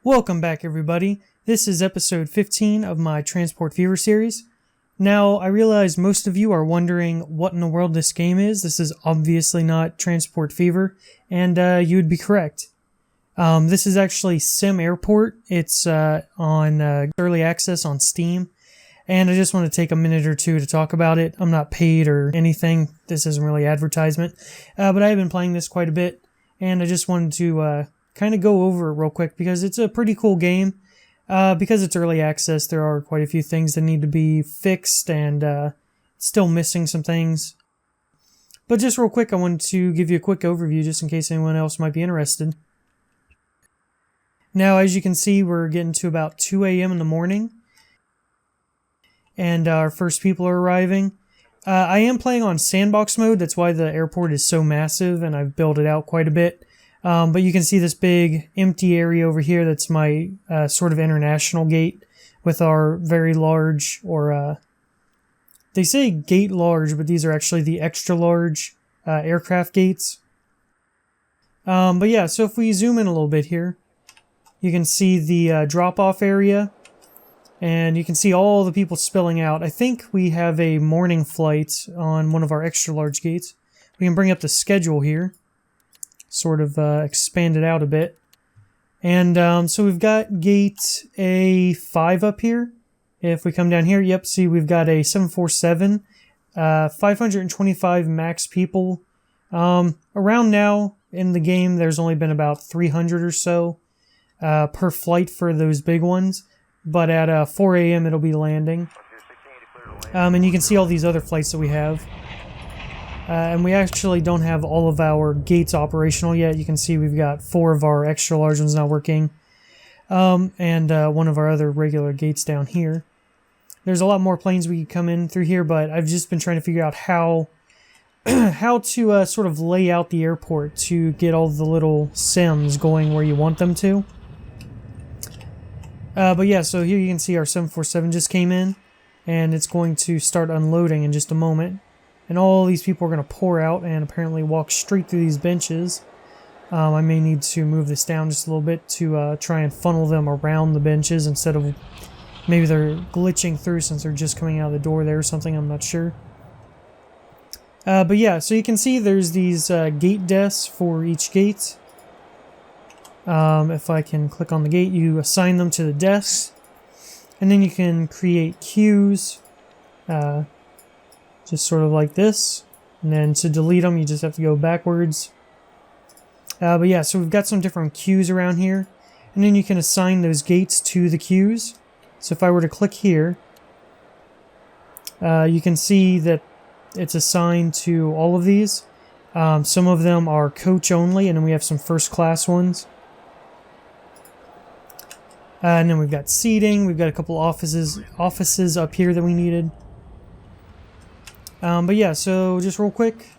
Welcome back, everybody. This is episode 15 of my Transport Fever series. Now, I realize most of you are wondering what in the world this game is. This is obviously not Transport Fever, and you would be correct. This is actually SimAirport. It's on early access on Steam, and I just want to take a minute or two to talk about it. I'm not paid or anything. This isn't really advertisement, but I have been playing this quite a bit, and I just wanted to kind of go over it real quick because it's a pretty cool game. Because it's early access, there are quite a few things that need to be fixed and still missing some things. But just real quick, I wanted to give you a quick overview just in case anyone else might be interested. Now, as you can see, we're getting to about 2 a.m. in the morning, and our first people are arriving. I am playing on sandbox mode, that's why the airport is so massive, and I've built it out quite a bit. But you can see this big empty area over here. That's my sort of international gate with our very large, or they say gate large, but these are actually the extra large aircraft gates. But yeah, so if we zoom in a little bit here, you can see the drop-off area, and you can see all the people spilling out. I think we have a morning flight on one of our extra large gates. We can bring up the schedule here. Sort of expand it out a bit. And so we've got gate A5 up here. If we come down here, yep, see we've got a 747, 525 max people. Around now in the game, there's only been about 300 or so per flight for those big ones. But at 4 a.m. it'll be landing. And you can see all these other flights that we have. And we actually don't have all of our gates operational yet. You can see we've got 4 of our extra large ones not working. And one of our other regular gates down here. There's a lot more planes we could come in through here, but I've just been trying to figure out how to sort of lay out the airport to get all the little sims going where you want them to. But yeah, so here you can see our 747 just came in, and it's going to start unloading in just a moment. And all these people are going to pour out and apparently walk straight through these benches. I may need to move this down just a little bit to try and funnel them around the benches instead of maybe they're glitching through since they're just coming out of the door there or something, I'm not sure. But yeah, so you can see there's these gate desks for each gate. If I can click on the gate, you assign them to the desks. And then you can create queues. Just sort of like this. And then to delete them, you just have to go backwards. But yeah, so we've got some different queues around here. And then you can assign those gates to the queues. So if I were to click here, you can see that it's assigned to all of these. Some of them are coach only, and then we have some first class ones. And then we've got seating. We've got a couple offices up here that we needed. But yeah, so just real quick,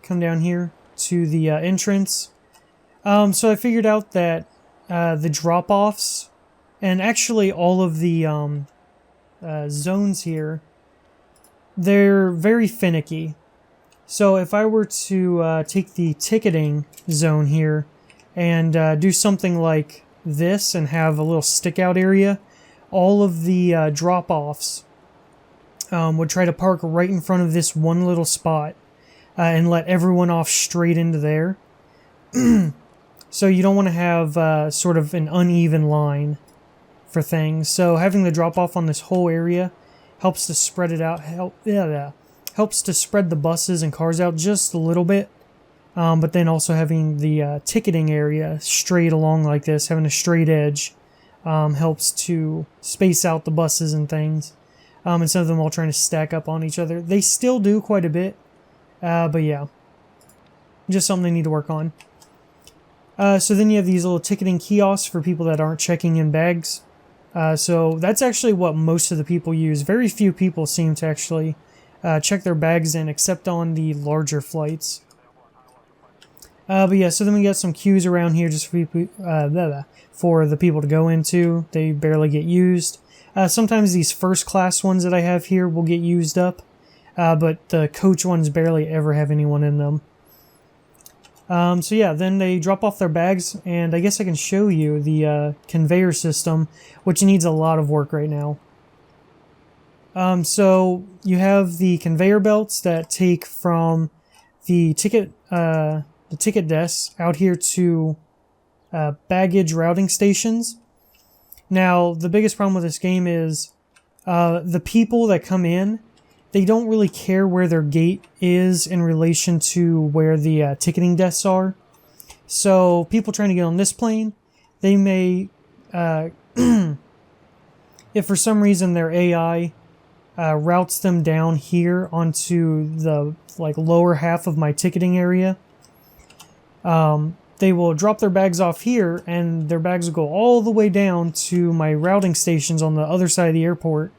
come down here to the entrance. So I figured out that the drop-offs, and actually all of the zones here, they're very finicky. So if I were to take the ticketing zone here and do something like this and have a little stick-out area, all of the drop-offs would try to park right in front of this one little spot and let everyone off straight into there. So you don't want to have sort of an uneven line for things. So having the drop off on this whole area helps to spread it out. Helps to spread the buses and cars out just a little bit. But then also having the ticketing area straight along like this, having a straight edge, helps to space out the buses and things. Instead of them all trying to stack up on each other. They still do quite a bit, but yeah. Just something they need to work on. So then you have these little ticketing kiosks for people that aren't checking in bags. So that's actually what most of the people use. Very few people seem to actually check their bags in, except on the larger flights. But yeah, so then we got some queues around here just for the people to go into. They barely get used. Sometimes these first class ones that I have here will get used up, but the coach ones barely ever have anyone in them. So yeah, then they drop off their bags, and I guess I can show you the conveyor system, which needs a lot of work right now. So you have the conveyor belts that take from the ticket desks out here to baggage routing stations. Now, the biggest problem with this game is the people that come in, they don't really care where their gate is in relation to where the ticketing desks are. So people trying to get on this plane, they may, if for some reason their AI routes them down here onto the lower half of my ticketing area, they will drop their bags off here, and their bags will go all the way down to my routing stations on the other side of the airport.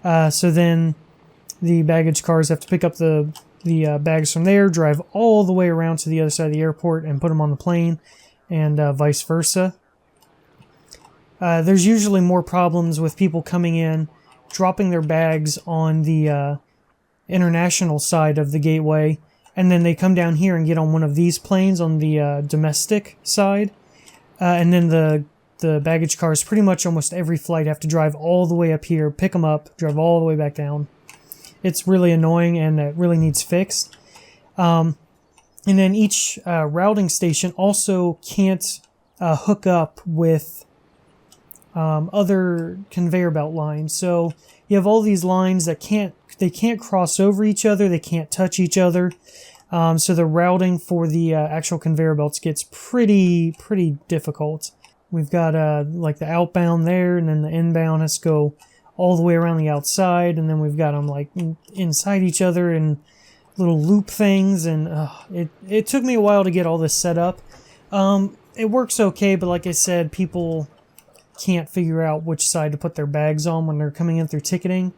So then the baggage cars have to pick up the bags from there, drive all the way around to the other side of the airport, and put them on the plane, and vice versa. There's usually more problems with people coming in, dropping their bags on the international side of the gateway, and then they come down here and get on one of these planes on the domestic side, and then the baggage cars, pretty much almost every flight, have to drive all the way up here, pick them up, drive all the way back down. It's really annoying, and it really needs fixed. And then each routing station also can't hook up with other conveyor belt lines. So you have all these lines that can't cross over each other, they can't touch each other. So the routing for the actual conveyor belts gets pretty difficult. We've got the outbound there, and then the inbound has to go all the way around the outside, and then we've got them inside each other and little loop things, and it took me a while to get all this set up. It works okay, but like I said, people can't figure out which side to put their bags on when they're coming in through ticketing.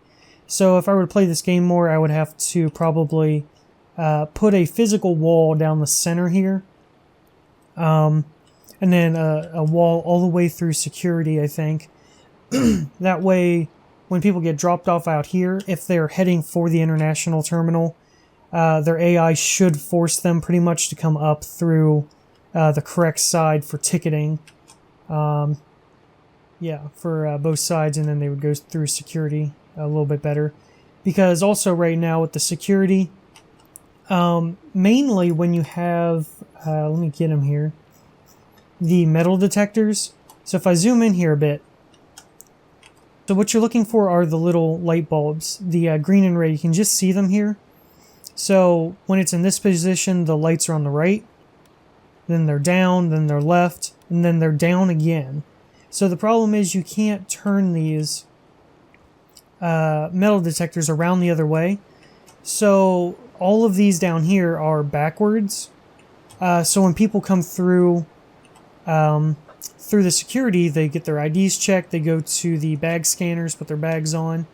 So if I were to play this game more, I would have to probably put a physical wall down the center here, and then a wall all the way through security, I think. That way, when people get dropped off out here, if they're heading for the international terminal, their AI should force them pretty much to come up through the correct side for ticketing. Yeah, for both sides, and then they would go through security a little bit better. Because also right now with the security, mainly when you have, let me get them here, the metal detectors. So if I zoom in here a bit, so what you're looking for are the little light bulbs, the green and red. You can just see them here. So when it's in this position, the lights are on the right, then they're down, then they're left, and then they're down again. So the problem is you can't turn these metal detectors around the other way. So all of these down here are backwards. So when people come through the security, they get their IDs checked, they go to the bag scanners, put their bags on.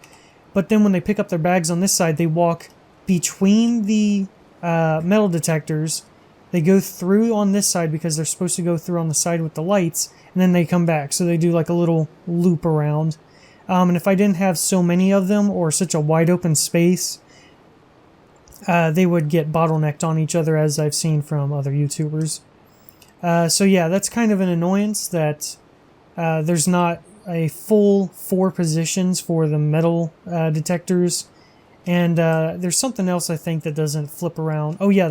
But then when they pick up their bags on this side, they walk between the metal detectors. They go through on this side because they're supposed to go through on the side with the lights, and then they come back. So they do like a little loop around. And if I didn't have so many of them or such a wide open space, they would get bottlenecked on each other, as I've seen from other YouTubers. So yeah, that's kind of an annoyance that there's not a full 4 positions for the metal detectors. And there's something else I think that doesn't flip around. Oh yeah,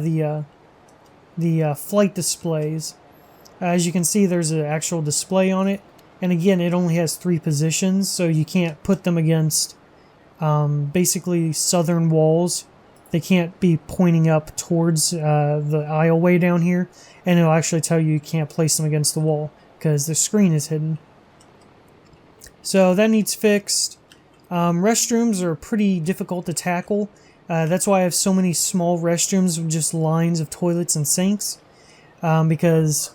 the flight displays. As you can see, there's an actual display on it. And again, it only has 3 positions, so you can't put them against basically southern walls. They can't be pointing up towards the aisleway down here, and it'll actually tell you can't place them against the wall because the screen is hidden. So that needs fixed. Restrooms are pretty difficult to tackle. That's why I have so many small restrooms with just lines of toilets and sinks, because,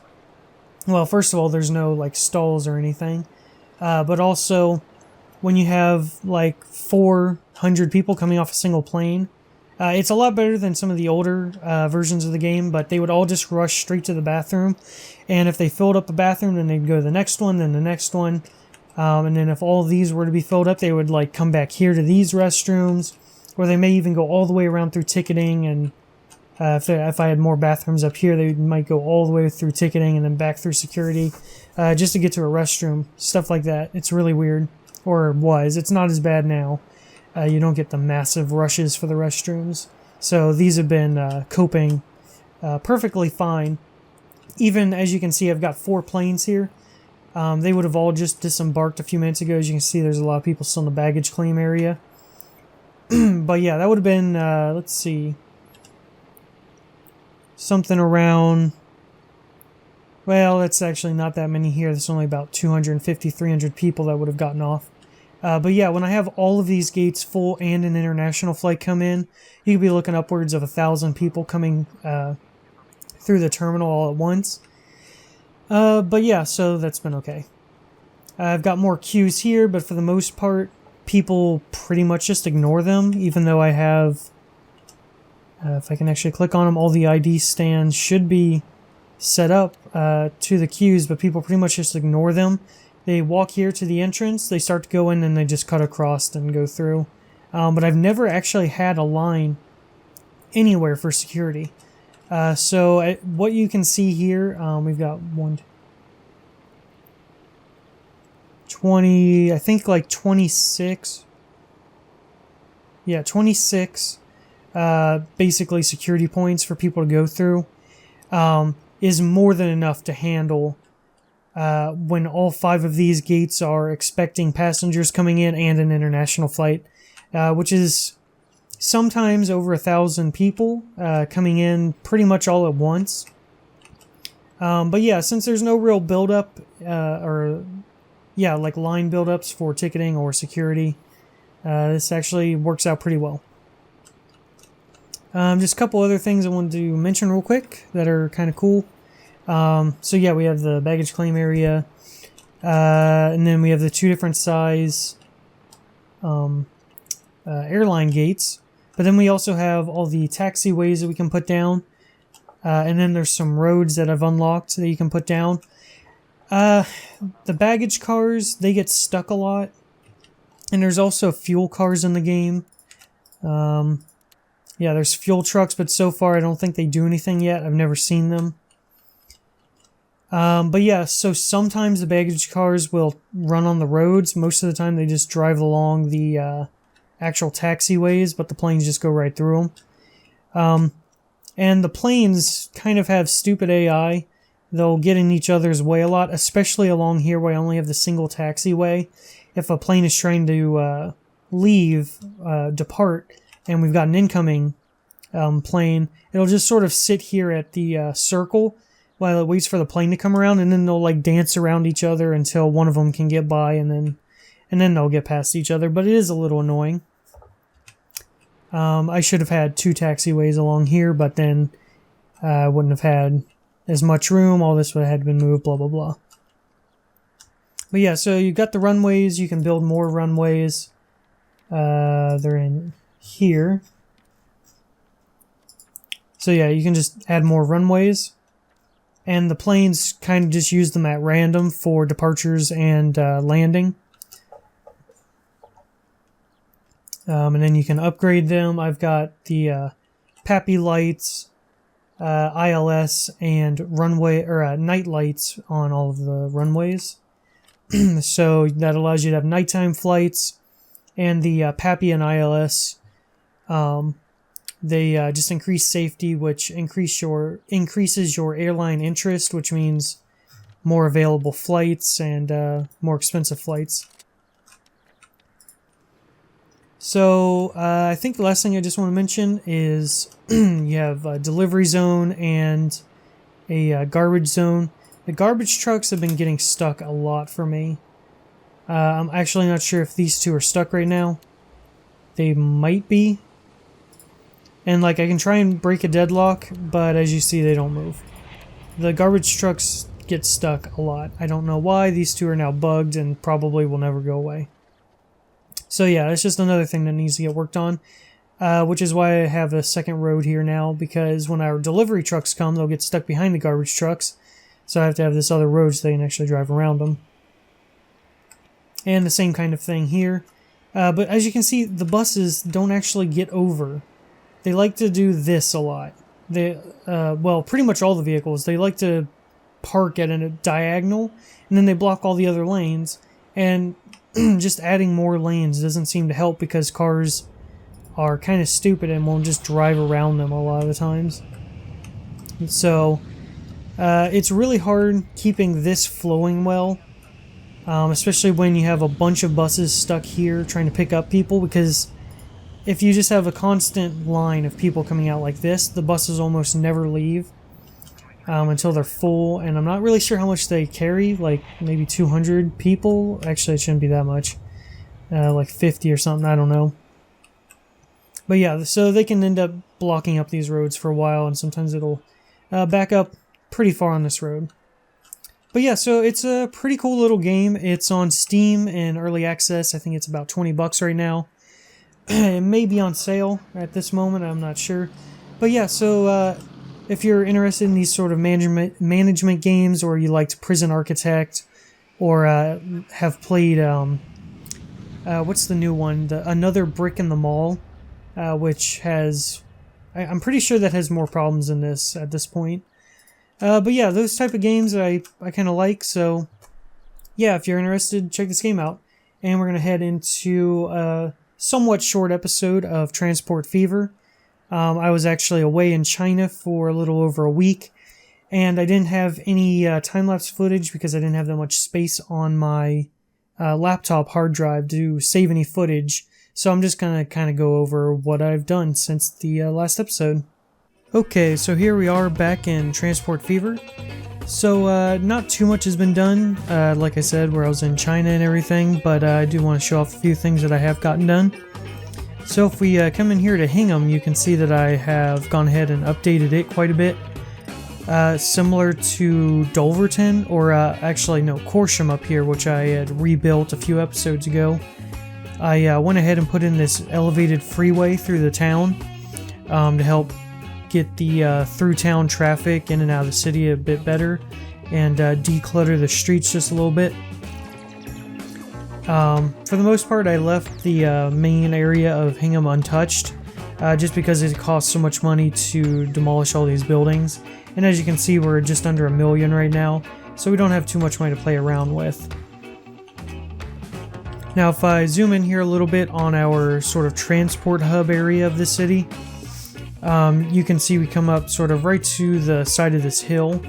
well, first of all, there's no stalls or anything, but also when you have 400 people coming off a single plane, it's a lot better than some of the older versions of the game, but they would all just rush straight to the bathroom, and if they filled up a bathroom, then they'd go to the next one, then the next one, and then if all of these were to be filled up, they would come back here to these restrooms, or they may even go all the way around through ticketing, and If I had more bathrooms up here, they might go all the way through ticketing and then back through security just to get to a restroom. Stuff like that. It's really weird. Or was. It's not as bad now. You don't get the massive rushes for the restrooms. So these have been coping perfectly fine. Even, as you can see, I've got 4 planes here. They would have all just disembarked a few minutes ago. As you can see, there's a lot of people still in the baggage claim area. But yeah, that would have been, let's see, something around, well, that's actually not that many here. There's only about 250, 300 people that would have gotten off. But yeah, when I have all of these gates full and an international flight come in, you could be looking upwards of 1,000 people coming through the terminal all at once. But yeah, so that's been okay. I've got more queues here, but for the most part, people pretty much just ignore them, even though I have, if I can actually click on them, all the ID stands should be set up to the queues, but people pretty much just ignore them. They walk here to the entrance, they start to go in, and they just cut across and go through. But I've never actually had a line anywhere for security. So what you can see here, we've got 20, I think like 26. Yeah, 26 basically security points for people to go through is more than enough to handle when all 5 of these gates are expecting passengers coming in and an international flight, which is sometimes over 1,000 people coming in pretty much all at once. But yeah, since there's no real buildup like line buildups for ticketing or security, this actually works out pretty well. Just a couple other things I wanted to mention real quick that are kind of cool. So yeah, we have the baggage claim area, and then we have the 2 different size airline gates. But then we also have all the taxiways that we can put down, and then there's some roads that I've unlocked that you can put down. The baggage cars, they get stuck a lot, and there's also fuel cars in the game. Yeah, there's fuel trucks, but so far I don't think they do anything yet. I've never seen them. But yeah, so sometimes the baggage cars will run on the roads. Most of the time they just drive along the actual taxiways, but the planes just go right through them. And the planes kind of have stupid AI. They'll get in each other's way a lot, especially along here where I only have the single taxiway. If a plane is trying to depart, and we've got an incoming plane, it'll just sort of sit here at the circle while it waits for the plane to come around, and then they'll like dance around each other until one of them can get by, and then they'll get past each other. But it is a little annoying. I should have had 2 taxiways along here, but then I wouldn't have had as much room. All this would have had been moved, blah blah blah. But yeah, so you've got the runways. You can build more runways. They're in here. So yeah, you can just add more runways. And the planes kind of just use them at random for departures and landing. And then you can upgrade them. I've got the PAPI lights, ILS, and runway or night lights on all of the runways. So that allows you to have nighttime flights. And the PAPI and ILS, they just increase safety, which increases your airline interest, which means more available flights and more expensive flights. So I think the last thing I just want to mention is you have a delivery zone and a garbage zone. The garbage trucks have been getting stuck a lot for me. I'm actually not sure if these 2 are stuck right now. They might be. And like I can try and break a deadlock, but as you see, they don't move. The garbage trucks get stuck a lot. I don't know why. These 2 are now bugged and probably will never go away. So yeah, it's just another thing that needs to get worked on, which is why I have a second road here now, because when our delivery trucks come, they'll get stuck behind the garbage trucks. So I have to have this other road so they can actually drive around them. And the same kind of thing here. But as you can see, the buses don't actually get over. They like to do this a lot. they, well, pretty much all the vehicles, they like to park at a diagonal, and then they block all the other lanes, and just adding more lanes doesn't seem to help because cars are kind of stupid and won't just drive around them a lot of the times. So it's really hard keeping this flowing well, especially when you have a bunch of buses stuck here trying to pick up people, because if you just have a constant line of people coming out like this, the buses almost never leave until they're full, and I'm not really sure how much they carry, like maybe 200 people. Actually, it shouldn't be that much, like 50 or something, I don't know. But yeah, so they can end up blocking up these roads for a while, and sometimes it'll back up pretty far on this road. But yeah, so it's a pretty cool little game. It's on Steam in early access. I think it's about $20 right now. It may be on sale at this moment, I'm not sure. But yeah, so if you're interested in these sort of management games, or you liked Prison Architect, or have played, what's the new one? Another Brick in the Mall, which has, I'm pretty sure that has more problems than this at this point. But yeah, those type of games I kind of like, so yeah, if you're interested, check this game out. And we're going to head into a somewhat short episode of Transport Fever. I was actually away in China for a little over a week, and I didn't have any time-lapse footage because I didn't have that much space on my laptop hard drive to save any footage, so I'm just going to kind of go over what I've done since the last episode. Okay, so here we are back in Transport Fever. So not too much has been done, like I said, where I was in China and everything, but I do want to show off a few things that I have gotten done. So if we come in here to Hingham, you can see that I have gone ahead and updated it quite a bit. Similar to Dulverton, or actually no, Corsham up here, which I had rebuilt a few episodes ago. I went ahead and put in this elevated freeway through the town to help get the through-town traffic in and out of the city a bit better, and declutter the streets just a little bit. For the most part, I left the main area of Hingham untouched, just because it costs so much money to demolish all these buildings. And as you can see, we're just under $1 million right now, so we don't have too much money to play around with. Now, if I zoom in here a little bit on our sort of transport hub area of the city, you can see we come up sort of right to the side of this hill,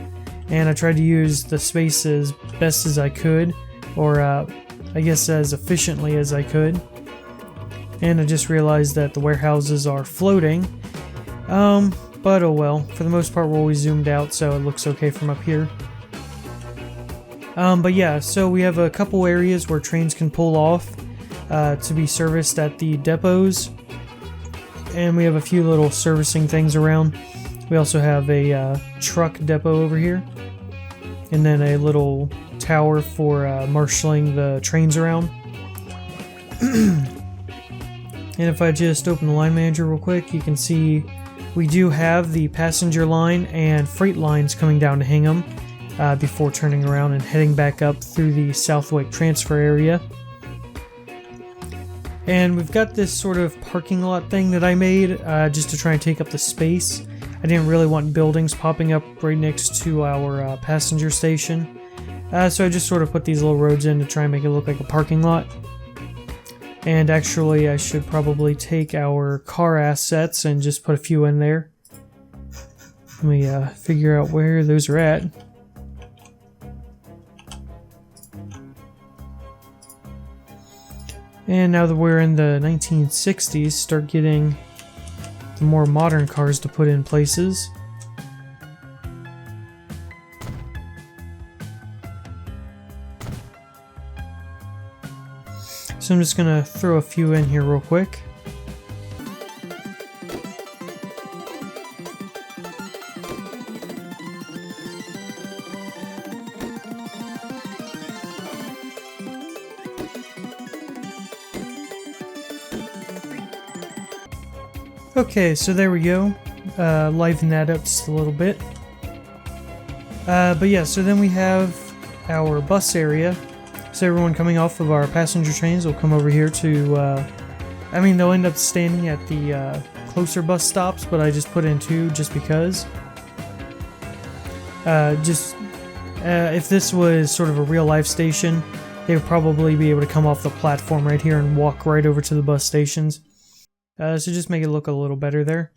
and I tried to use the space as best as I could, or I guess as efficiently as I could. And I just realized that the warehouses are floating, but oh well, for the most part we're always zoomed out, so it looks okay from up here. But yeah, so we have a couple areas where trains can pull off to be serviced at the depots, and we have a few little servicing things around. We also have a truck depot over here, and then a little tower for marshaling the trains around. And if I just open the line manager real quick, you can see we do have the passenger line and freight lines coming down to Hingham before turning around and heading back up through the Southwick transfer area. And we've got this sort of parking lot thing that I made just to try and take up the space. I didn't really want buildings popping up right next to our passenger station. So I just sort of put these little roads in to try and make it look like a parking lot. And actually, I should probably take our car assets and just put a few in there. Let me figure out where those are at. And now that we're in the 1960s, start getting the more modern cars to put in places. So I'm just going to throw a few in here real quick. Okay, so there we go. Liven that up just a little bit. But yeah, so then we have our bus area. So everyone coming off of our passenger trains will come over here to, they'll end up standing at the closer bus stops, but I just put in 2 just because. If this was sort of a real life station, they would probably be able to come off the platform right here and walk right over to the bus stations. So just make it look a little better there.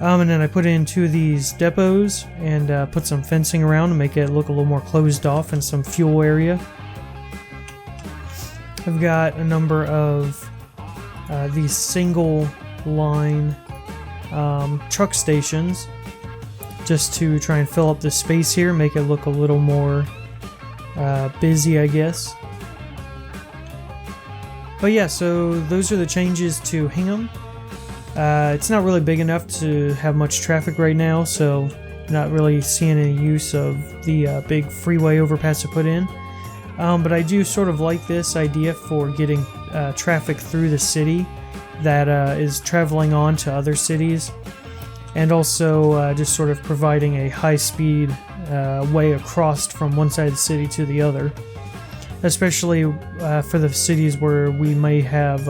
And then I put in 2 of these depots and put some fencing around to make it look a little more closed off, and some fuel area. I've got a number of these single line truck stations just to try and fill up the space here, make it look a little more busy, I guess. But yeah, so those are the changes to Hingham. It's not really big enough to have much traffic right now, so not really seeing any use of the big freeway overpass I put in. But I do sort of like this idea for getting traffic through the city that is traveling on to other cities, and also just sort of providing a high-speed way across from one side of the city to the other, especially for the cities where we may have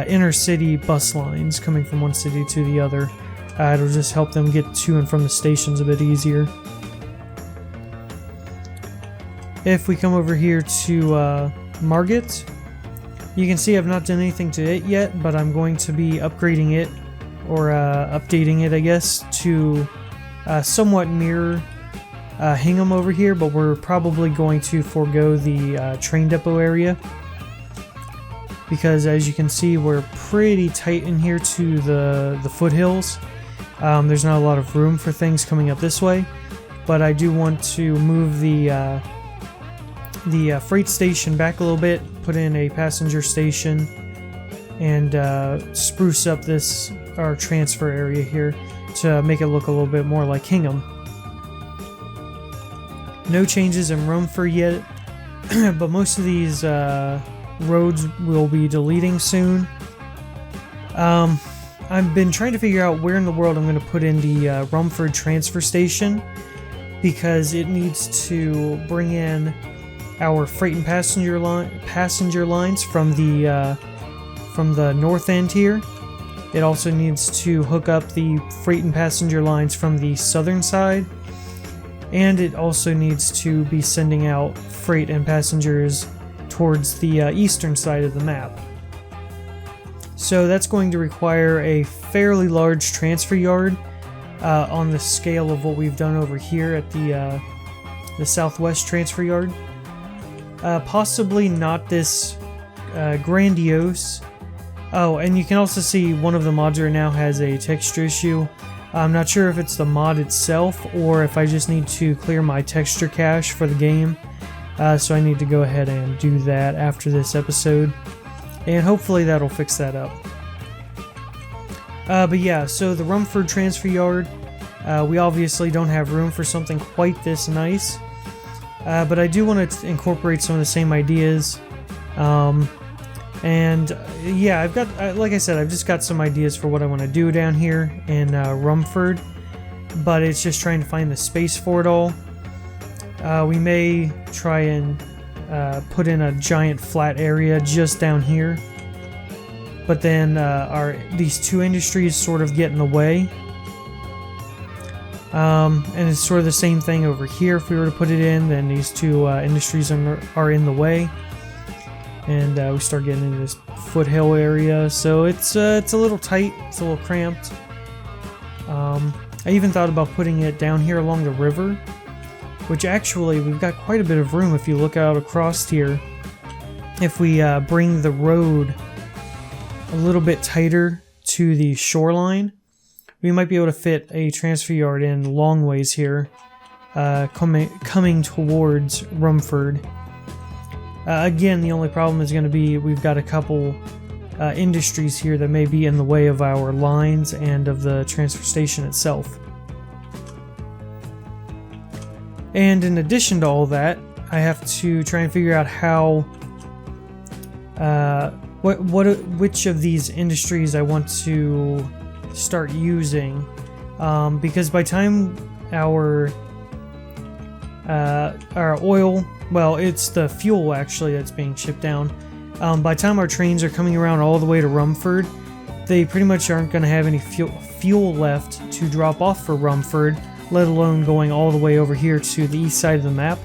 inner-city bus lines coming from one city to the other. It'll just help them get to and from the stations a bit easier. If we come over here to Margate, you can see I've not done anything to it yet, but I'm going to be upgrading it, or updating it, I guess, to somewhat mirror Hingham over here, but we're probably going to forego the train depot area, because as you can see, we're pretty tight in here to the foothills. There's not a lot of room for things coming up this way, but I do want to move the freight station back a little bit, put in a passenger station, and spruce up our transfer area here to make it look a little bit more like Hingham. No changes in Rumford yet, but most of these roads will be deleting soon. I've been trying to figure out where in the world I'm going to put in the Rumford transfer station, because it needs to bring in our freight and passenger lines from the north end here. It also needs to hook up the freight and passenger lines from the southern side, and it also needs to be sending out freight and passengers towards the eastern side of the map. So that's going to require a fairly large transfer yard on the scale of what we've done over here at the southwest transfer yard. Possibly not this grandiose. Oh, and you can also see one of the mods right now has a texture issue. I'm not sure if it's the mod itself or if I just need to clear my texture cache for the game. So I need to go ahead and do that after this episode, and hopefully that'll fix that up. But yeah, so the Rumford transfer yard, we obviously don't have room for something quite this nice, but I do want to incorporate some of the same ideas. And yeah, I've got, like I said, I've just got some ideas for what I want to do down here in Rumford, but it's just trying to find the space for it all. We may try and put in a giant flat area just down here, but then these 2 industries sort of get in the way. And it's sort of the same thing over here. If we were to put it in, then these 2 industries are in the way, and we start getting into this foothill area, so it's a little tight, it's a little cramped. I even thought about putting it down here along the river, which actually we've got quite a bit of room if you look out across here. If we bring the road a little bit tighter to the shoreline, we might be able to fit a transfer yard in long ways here, coming towards Rumford. Again, the only problem is going to be we've got a couple industries here that may be in the way of our lines and of the transfer station itself. And in addition to all that, I have to try and figure out how, which of these industries I want to start using, because by the time our oil, well, it's the fuel actually that's being shipped down. By the time our trains are coming around all the way to Rumford, they pretty much aren't going to have any fuel left to drop off for Rumford, let alone going all the way over here to the east side of the map.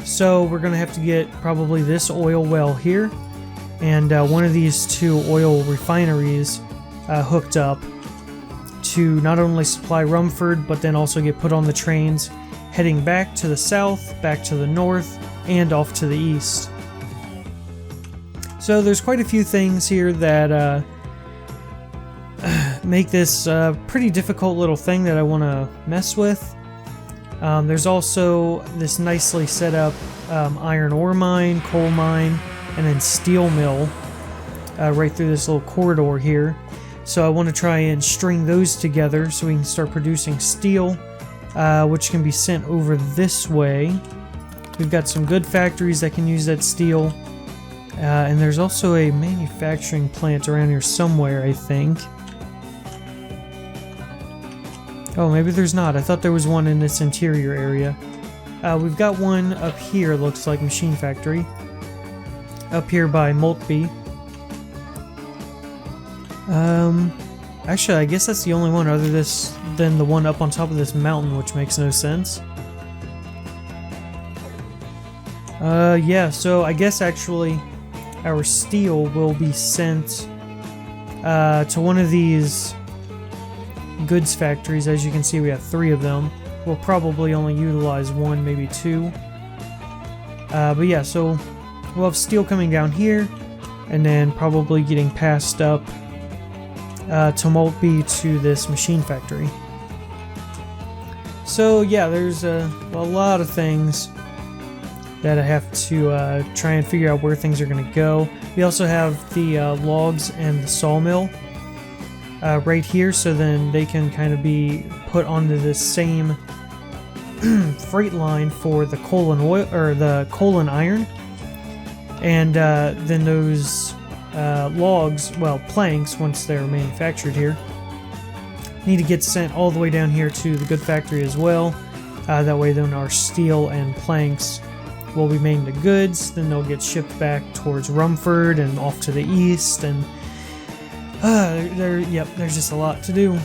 So we're going to have to get probably this oil well here, and one of these two oil refineries hooked up to not only supply Rumford, but then also get put on the trains heading back to the south, back to the north, and off to the east. So there's quite a few things here that make this a pretty difficult little thing that I want to mess with. There's also this nicely set up iron ore mine, coal mine, and then steel mill right through this little corridor here. So I want to try and string those together so we can start producing steel, which can be sent over this way. We've got some good factories that can use that steel. And there's also a manufacturing plant around here somewhere, I think. Oh, maybe there's not. I thought there was one in this interior area. We've got one up here, looks like machine factory. Up here by Maltby. Actually, I guess that's the only one other than the one up on top of this mountain, which makes no sense. Yeah, so I guess actually our steel will be sent to one of these goods factories. As you can see, we have 3 of them. We'll probably only utilize 1, maybe 2. But yeah, so we'll have steel coming down here, and then probably getting passed up to Maltby to this machine factory. So yeah, there's a lot of things that I have to try and figure out where things are going to go. We also have the logs and the sawmill right here, so then they can kind of be put onto this same freight line for the coal and oil, or the coal and iron, and then those logs, well, planks, once they're manufactured here, need to get sent all the way down here to the good factory as well. That way then our steel and planks will be made into goods, then they'll get shipped back towards Rumford and off to the east, and there's just a lot to do.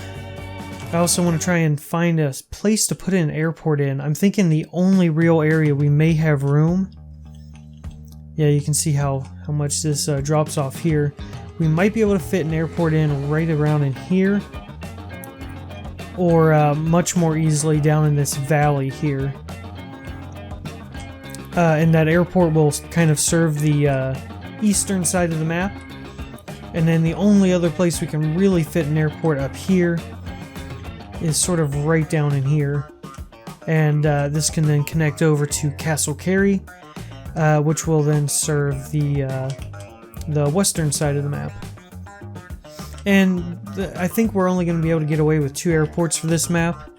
I also want to try and find a place to put an airport in. I'm thinking the only real area we may have room. Yeah, you can see how much this drops off here. We might be able to fit an airport in right around in here, or much more easily down in this valley here. And that airport will kind of serve the eastern side of the map. And then the only other place we can really fit an airport up here is sort of right down in here. And this can then connect over to Castle Cary, which will then serve the western side of the map. And I think we're only going to be able to get away with 2 airports for this map.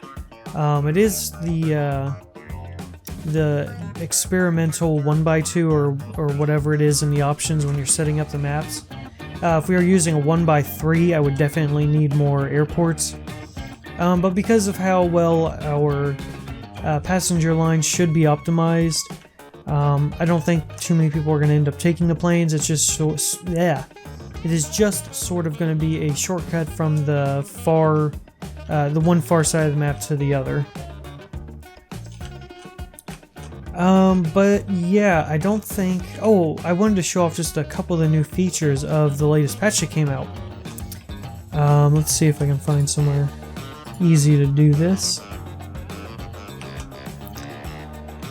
It is the experimental 1x2 or whatever it is in the options when you're setting up the maps. If we were using a 1x3, I would definitely need more airports. But because of how well our passenger lines should be optimized, I don't think too many people are going to end up taking the planes. It's just it is just sort of going to be a shortcut from the one far side of the map to the other. But yeah, I don't think... Oh, I wanted to show off just a couple of the new features of the latest patch that came out. Let's see if I can find somewhere easy to do this.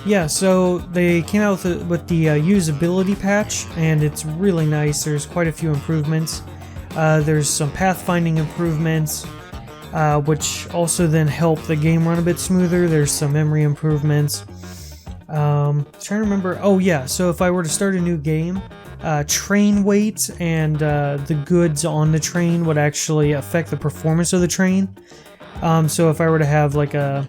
Yeah, so they came out with the usability patch, and it's really nice. There's quite a few improvements. There's some pathfinding improvements, which also then help the game run a bit smoother. There's some memory improvements. Trying to remember. Oh yeah, so if I were to start a new game, train weight and the goods on the train would actually affect the performance of the train. So if I were to have like a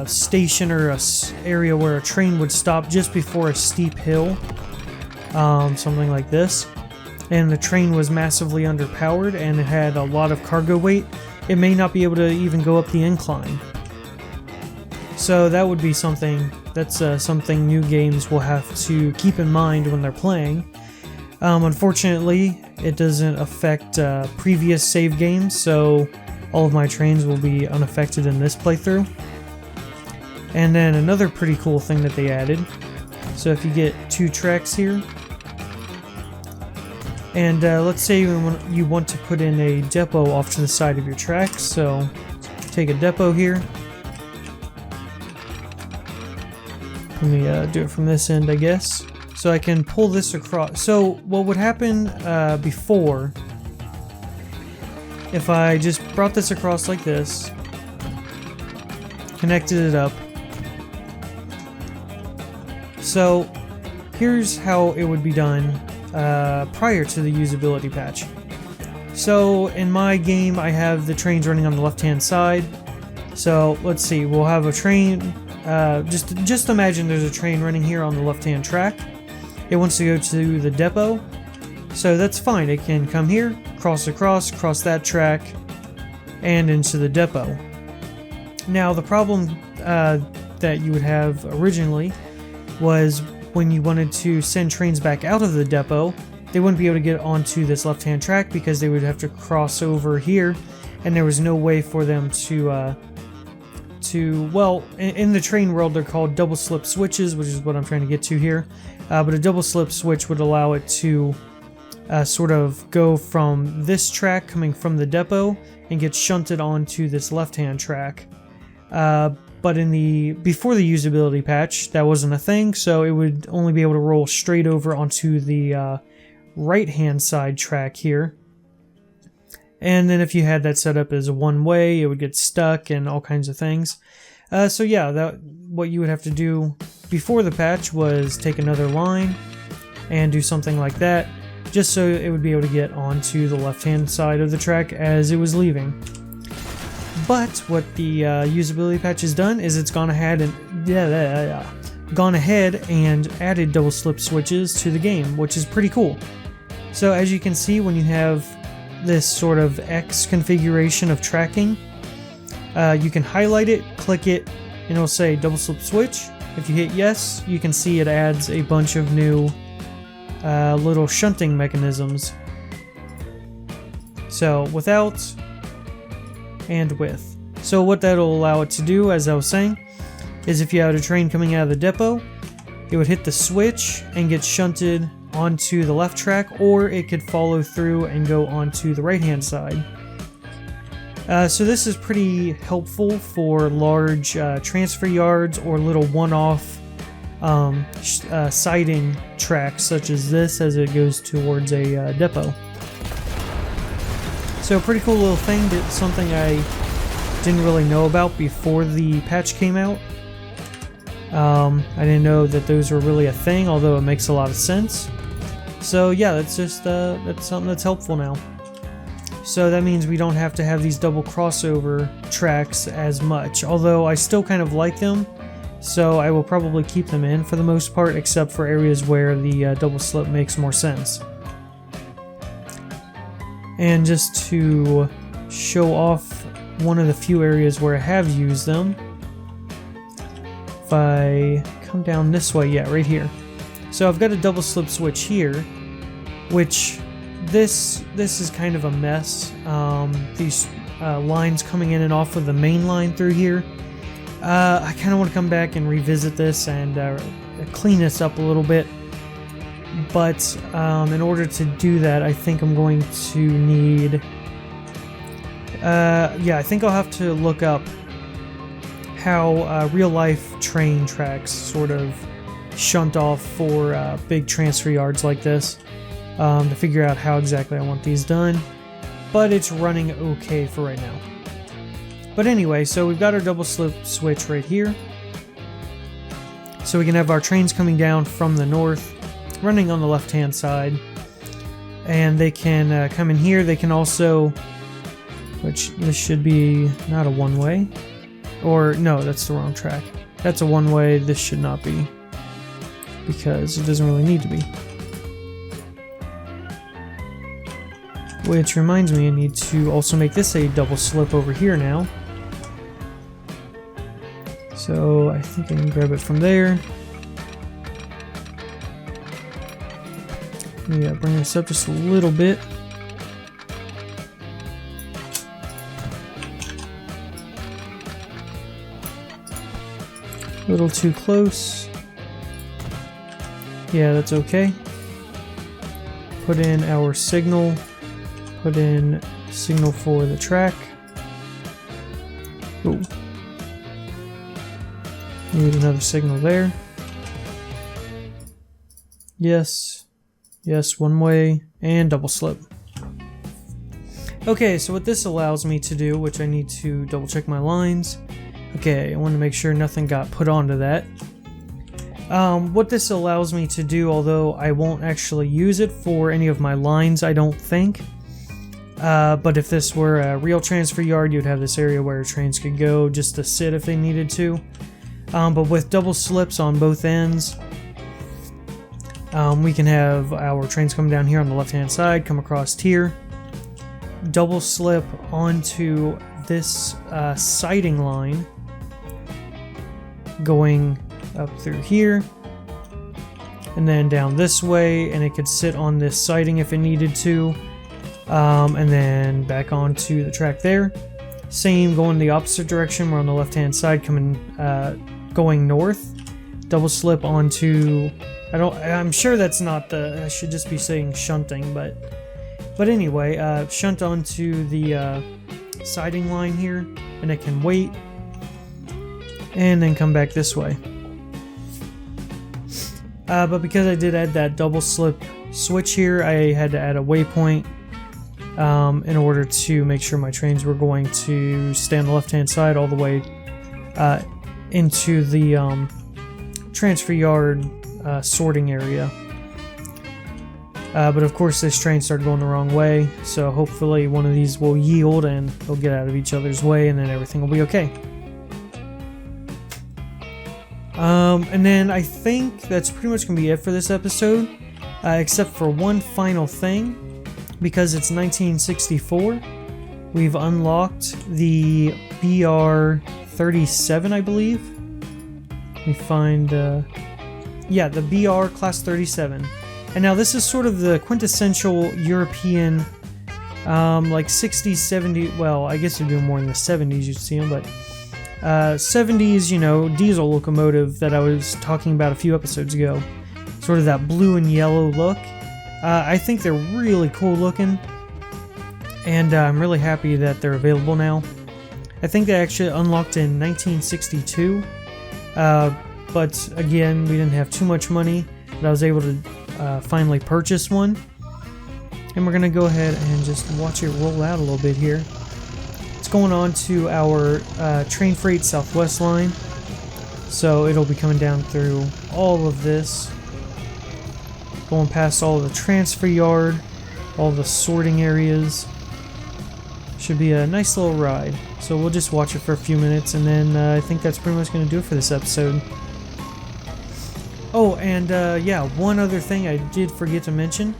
station or a area where a train would stop just before a steep hill, something like this, and the train was massively underpowered and it had a lot of cargo weight, it may not be able to even go up the incline. So that would be something that's something new games will have to keep in mind when they're playing. Unfortunately, it doesn't affect previous save games, so all of my trains will be unaffected in this playthrough. And then another pretty cool thing that they added, so if you get 2 tracks here, and let's say you want to put in a depot off to the side of your track, so take a depot here. Let me do it from this end, I guess. So I can pull this across. So what would happen before, if I just brought this across like this, connected it up. So here's how it would be done prior to the usability patch. So in my game, I have the trains running on the left-hand side. So let's see, we'll have a train. Just imagine there's a train running here on the left-hand track. It wants to go to the depot, so that's fine. It can come here, cross that track, and into the depot. Now the problem that you would have originally was when you wanted to send trains back out of the depot, they wouldn't be able to get onto this left-hand track because they would have to cross over here, and there was no way for them to well, in the train world they're called double slip switches, which is what I'm trying to get to here. But a double slip switch would allow it to sort of go from this track coming from the depot and get shunted onto this left-hand track. But before the usability patch, that wasn't a thing, so it would only be able to roll straight over onto the right-hand side track here. And then if you had that set up as a one-way, it would get stuck and all kinds of things. So yeah, what you would have to do before the patch was take another line and do something like that, just so it would be able to get onto the left-hand side of the track as it was leaving. But what the usability patch has done is it's gone ahead and added double slip switches to the game, which is pretty cool. So as you can see, when you have this sort of X configuration of tracking, you can highlight it, click it, and it'll say double slip switch. If you hit yes, you can see it adds a bunch of new little shunting mechanisms. So without and with. So what that'll allow it to do, as I was saying, is if you had a train coming out of the depot, it would hit the switch and get shunted onto the left track, or it could follow through and go onto the right hand side. So this is pretty helpful for large transfer yards or little one-off siding tracks such as this as it goes towards a depot. So pretty cool little thing, something I didn't really know about before the patch came out. I didn't know that those were really a thing, although it makes a lot of sense. So yeah, that's just that's something that's helpful now. So that means we don't have to have these double crossover tracks as much, although I still kind of like them, so I will probably keep them in for the most part, except for areas where the double slip makes more sense. And just to show off one of the few areas where I have used them, if I come down this way, yeah, right here. So I've got a double slip switch here, which this is kind of a mess. These lines coming in and off of the main line through here. I kind of want to come back and revisit this and clean this up a little bit. But in order to do that, I think I'm going to need... yeah, I think I'll have to look up how real-life train tracks sort of shunt off for big transfer yards like this, to figure out how exactly I want these done. But it's running okay for right now. But anyway, so we've got our double slip switch right here. So we can have our trains coming down from the north, running on the left-hand side. And they can come in here. They can also, which this should be not a one-way. Or, no, that's the wrong track. That's a one-way. This should not be, because it doesn't really need to be. Which reminds me, I need to also make this a double slip over here now. So I think I can grab it from there. Yeah, bring this up just a little bit. A little too close. Yeah, that's okay. Put in our signal. Put in signal for the track. Ooh. Need another signal there. Yes. Yes, one way. And double slip. Okay, so what this allows me to do, which I need to double check my lines. Okay, I want to make sure nothing got put onto that. What this allows me to do, although I won't actually use it for any of my lines, I don't think. But if this were a real transfer yard, you'd have this area where trains could go just to sit if they needed to. But with double slips on both ends, we can have our trains come down here on the left-hand side, come across here, double slip onto this siding line, going up through here, and then down this way, and it could sit on this siding if it needed to, and then back onto the track there. Same going the opposite direction. We're on the left-hand side, coming going north. Double slip onto. I'm sure that's not the. I should just be saying shunting, but anyway, shunt onto the siding line here, and it can wait, and then come back this way. But because I did add that double slip switch here, I had to add a waypoint in order to make sure my trains were going to stay on the left-hand side all the way into the transfer yard sorting area. But of course this train started going the wrong way, so hopefully one of these will yield and they'll get out of each other's way, and then everything will be okay. And then I think that's pretty much going to be it for this episode, except for one final thing. Because it's 1964, we've unlocked the BR-37, I believe. Let me find, yeah, the BR Class 37. And now this is sort of the quintessential European, like 60s, 70s, well, I guess it'd be more in the 70s you'd see them, but 70s, you know, diesel locomotive that I was talking about a few episodes ago. Sort of that blue and yellow look. I think they're really cool looking, and I'm really happy that they're available now. I think they actually unlocked in 1962, but again, we didn't have too much money, but I was able to finally purchase one. And we're going to go ahead and just watch it roll out a little bit here. It's going on to our Train Freight Southwest line, so it'll be coming down through all of this. Going past all of the transfer yard, all the sorting areas. Should be a nice little ride. So we'll just watch it for a few minutes, and then I think that's pretty much going to do it for this episode. Oh, and yeah, one other thing I did forget to mention.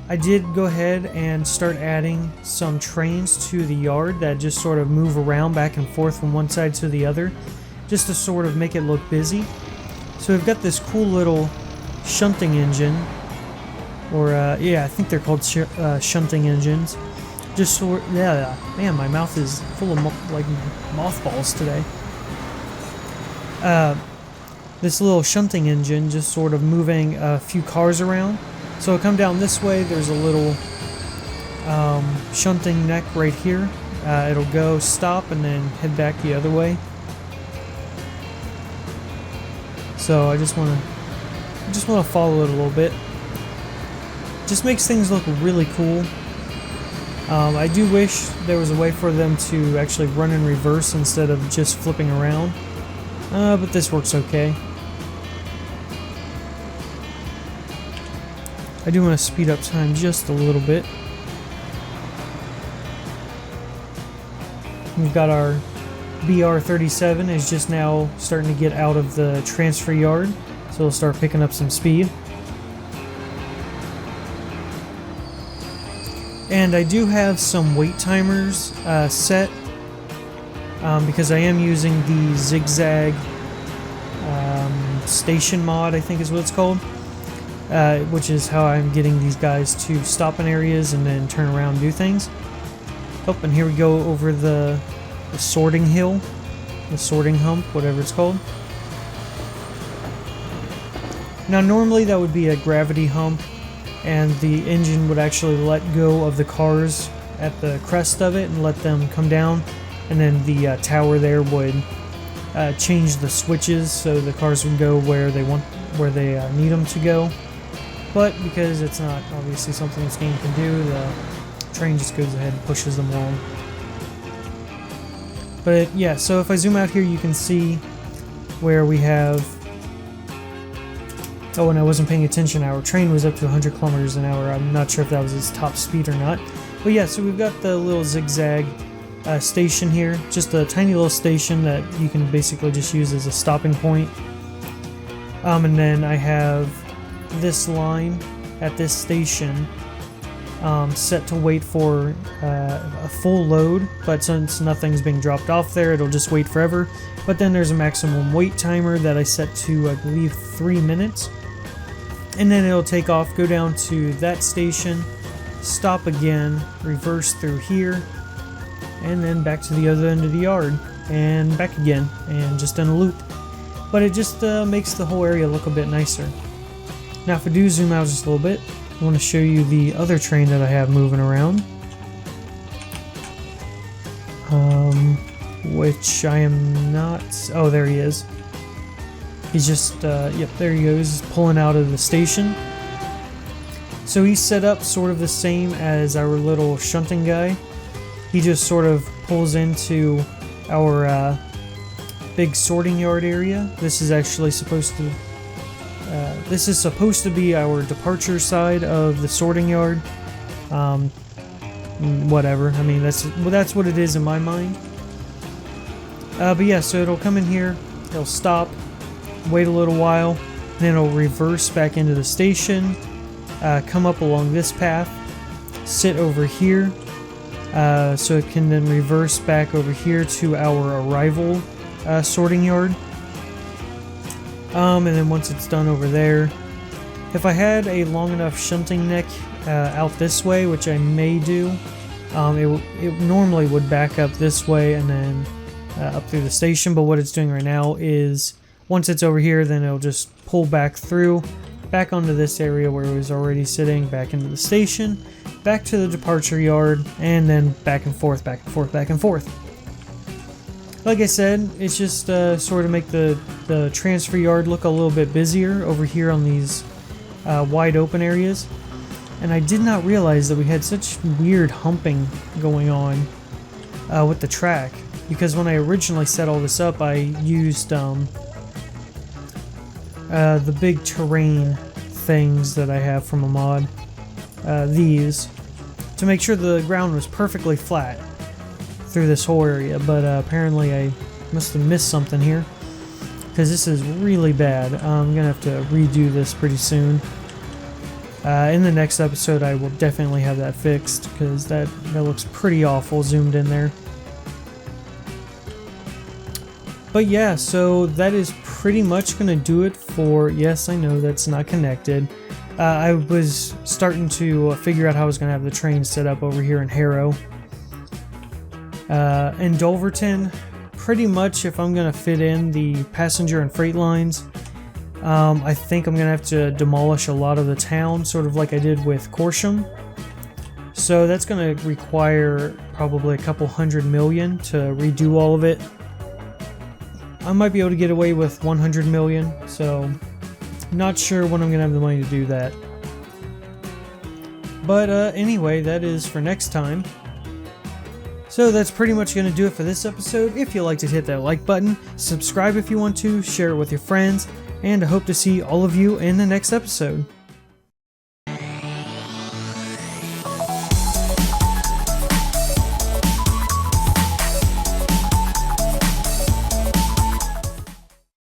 I did go ahead and start adding some trains to the yard that just sort of move around back and forth from one side to the other, just to sort of make it look busy. So we've got this cool little shunting engine. Or, yeah, I think they're called shunting engines. Just sort, yeah, man, my mouth is full of like mothballs today. This little shunting engine just sort of moving a few cars around. So I come down this way, there's a little shunting neck right here. It'll go, stop, and then head back the other way. So I just want to follow it a little bit. Just makes things look really cool. I do wish there was a way for them to actually run in reverse instead of just flipping around, but this works okay. I do want to speed up time just a little bit. We've got our BR-37 is just now starting to get out of the transfer yard, so it'll start picking up some speed. And I do have some wait timers set because I am using the zigzag station mod, I think is what it's called. which is how I'm getting these guys to stop in areas and then turn around and do things. Oh, and here we go over the sorting hill, the sorting hump, whatever it's called. Now normally that would be a gravity hump, and the engine would actually let go of the cars at the crest of it and let them come down, and then the tower there would change the switches so the cars would go where they need them to go. But because it's not obviously something this game can do, the train just goes ahead and pushes them along. But yeah, so if I zoom out here, you can see where we have... Oh, and I wasn't paying attention, our train was up to 100 kilometers an hour. I'm not sure if that was its top speed or not. But yeah, so we've got the little zigzag station here, just a tiny little station that you can basically just use as a stopping point. And then I have this line at this station set to wait for a full load, but since nothing's being dropped off there, it'll just wait forever. But then there's a maximum wait timer that I set to, I believe, 3 minutes. And then it'll take off, go down to that station, stop again, reverse through here, and then back to the other end of the yard, and back again, and just in a loop. But it just makes the whole area look a bit nicer. Now if I do zoom out just a little bit, I want to show you the other train that I have moving around. Which I am not... Oh, there he is. He's just, yep, there he goes, pulling out of the station. So he's set up sort of the same as our little shunting guy. He just sort of pulls into our big sorting yard area. This is actually supposed to... this is supposed to be our departure side of the sorting yard. Whatever, I mean, that's what it is in my mind. But yeah, so it'll come in here, it'll stop, wait a little while, and then it'll reverse back into the station, come up along this path, sit over here, so it can then reverse back over here to our arrival sorting yard. And then once it's done over there, if I had a long enough shunting neck out this way, which I may do, it normally would back up this way and then up through the station, but what it's doing right now is once it's over here, then it'll just pull back through, back onto this area where it was already sitting, back into the station, back to the departure yard, and then back and forth, back and forth, back and forth. Like I said, it's just sort of make the transfer yard look a little bit busier over here on these wide open areas. And I did not realize that we had such weird humping going on with the track, because when I originally set all this up, I used the big terrain things that I have from a mod, these, to make sure the ground was perfectly flat through this whole area, but apparently I must have missed something here, because this is really bad. I'm gonna have to redo this pretty soon. In the next episode I will definitely have that fixed, because that looks pretty awful zoomed in there. But yeah, so that is pretty much gonna do it for... Yes, I know that's not connected. I was starting to figure out how I was gonna have the train set up over here in Harrow. In Dulverton, pretty much if I'm gonna fit in the passenger and freight lines, I think I'm gonna have to demolish a lot of the town, sort of like I did with Corsham. So that's gonna require probably a couple $100 million to redo all of it. I might be able to get away with $100 million, so not sure when I'm gonna have the money to do that. But anyway, that is for next time. So that's pretty much going to do it for this episode. If you liked it, hit that like button, subscribe if you want to, share it with your friends, and I hope to see all of you in the next episode.